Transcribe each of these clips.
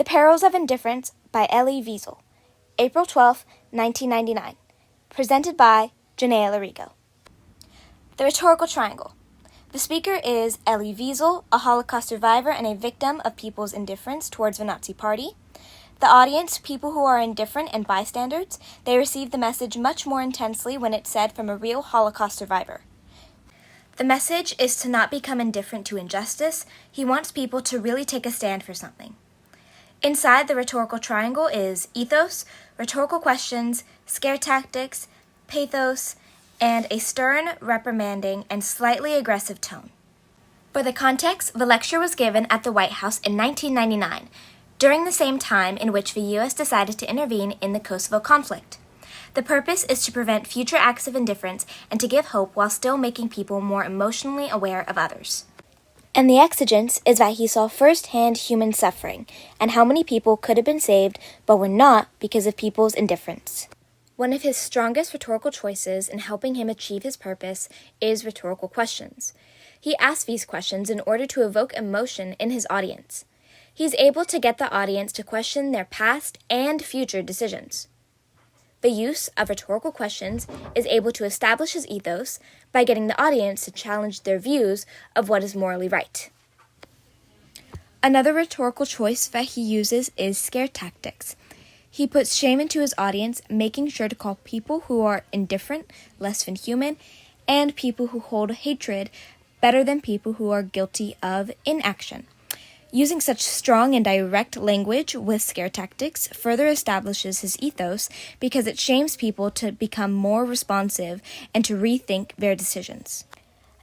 Perils of Indifference by Elie Wiesel, April 12, 1999. Presented by Janaea Larigo. The Rhetorical Triangle. The speaker is Elie Wiesel, a Holocaust survivor and a victim of people's indifference towards the Nazi Party. The audience, people who are indifferent and bystanders, they receive the message much more intensely when it's said from a real Holocaust survivor. The message is to not become indifferent to injustice. He wants people to really take a stand for something. Inside the rhetorical triangle is ethos, rhetorical questions, scare tactics, pathos, and a stern, reprimanding, and slightly aggressive tone. For the context, the lecture was given at the White House in 1999, during the same time in which the U.S. decided to intervene in the Kosovo conflict. The purpose is to prevent future acts of indifference and to give hope while still making people more emotionally aware of others. And the exigence is that he saw first-hand human suffering and how many people could have been saved but were not because of people's indifference. One of his strongest rhetorical choices in helping him achieve his purpose is rhetorical questions. He asks these questions in order to evoke emotion in his audience. He's able to get the audience to question their past and future decisions. The use of rhetorical questions is able to establish his ethos by getting the audience to challenge their views of what is morally right. Another rhetorical choice that he uses is scare tactics. He puts shame into his audience, making sure to call people who are indifferent less than human, and people who hold hatred better than people who are guilty of inaction. Using such strong and direct language with scare tactics further establishes his ethos because it shames people to become more responsive and to rethink their decisions.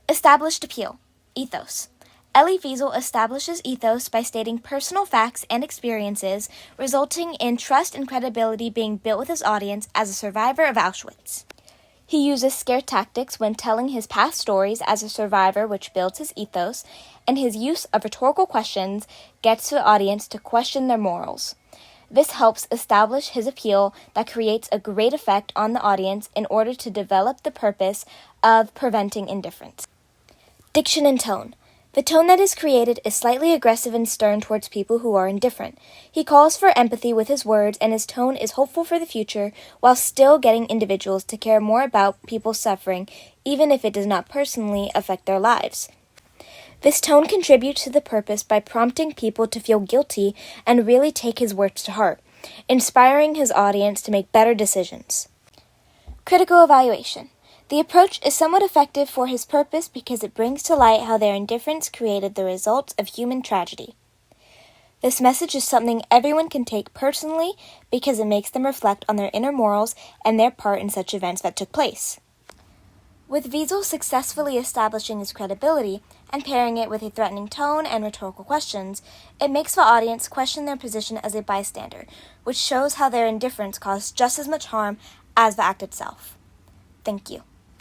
Established appeal. Ethos. Elie Wiesel establishes ethos by stating personal facts and experiences, resulting in trust and credibility being built with his audience as a survivor of Auschwitz. He uses scare tactics when telling his past stories as a survivor, which builds his ethos, and his use of rhetorical questions gets the audience to question their morals. This helps establish his appeal that creates a great effect on the audience in order to develop the purpose of preventing indifference. Diction and tone. The tone that is created is slightly aggressive and stern towards people who are indifferent. He calls for empathy with his words, and his tone is hopeful for the future while still getting individuals to care more about people's suffering, even if it does not personally affect their lives. This tone contributes to the purpose by prompting people to feel guilty and really take his words to heart, inspiring his audience to make better decisions. Critical evaluation. The approach is somewhat effective for his purpose because it brings to light how their indifference created the results of human tragedy. This message is something everyone can take personally because it makes them reflect on their inner morals and their part in such events that took place. With Wiesel successfully establishing his credibility and pairing it with a threatening tone and rhetorical questions, it makes the audience question their position as a bystander, which shows how their indifference caused just as much harm as the act itself. Thank you.